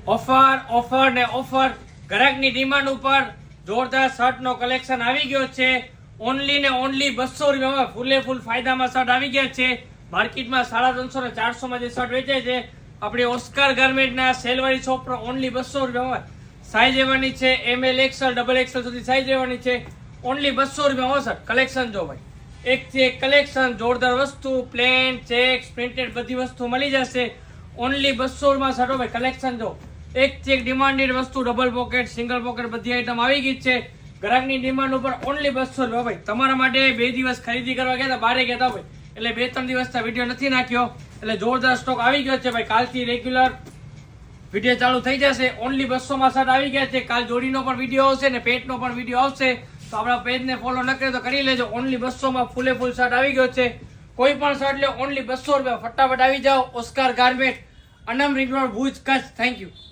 Offer ને offer. ગ્રાહકની demand ઉપર જોરદાર શર્ટનો કલેક્શન આવી ગયો છે. ઓનલી ને ઓનલી 200 રૂપિયામાં ફૂલ ફાયદામાં શર્ટ આવી ગયા છે. માર્કેટમાં 350 ને 400 માં જે શર્ટ વેચાય છે, આપણી ઓસ્કાર ગાર્મેન્ટના સેલવાળી શોપ પર ઓનલી 200 રૂપિયામાં સાઈઝ લેવાની છે. ML XL XXL સુધી સાઈઝ લેવાની છે. ઓનલી 200 રૂપિયામાં સર કલેક્શન જો ભાઈ, એકથી એક કલેક્શન, જોરદાર વસ્તુ, પ્લેન, ચેક્સ, પ્રિન્ટેડ બધી વસ્તુ મળી જશે. ઓનલી 200 માં સર ભાઈ કલેક્શન જો, એકથી એક ડિમાન્ડેડ વસ્તુ, ડબલ પોકેટ, સિંગલ પોકેટ બધી આઈટમ આવી ગઈ છે. ગ્રાહકની ડિમાન્ડ ઉપર ઓનલી 200 રૂપિયા ભાઈ. તમારા માટે 2 દિવસ ખરીદી કરવા ગયા હતા, બારે ગયા હતા ભાઈ, એટલે 2-3 દિવસથી વિડીયો નથી નાખ્યો, એટલે જોરદાર સ્ટોક આવી ગયો છે ભાઈ. કાલથી રેગ્યુલર વિડીયો ચાલુ થઈ જશે. ઓનલી 200 માં શર્ટ આવી ગયા છે. કાલ જોડીનો પણ વિડીયો આવશે ને પેટનો પણ વિડીયો આવશે, તો આપણા પેજને ફોલો ન કરે તો કરી લેજો. ઓનલી 200 માં ફૂલ શર્ટ આવી ગયો છે. કોઈ પણ શર્ટ લે ઓનલી 200 રૂપિયા, ફટાફટ આવી જાઓ. Oscar garment, Anam ring road, Bhuj, Kutch. Thank you.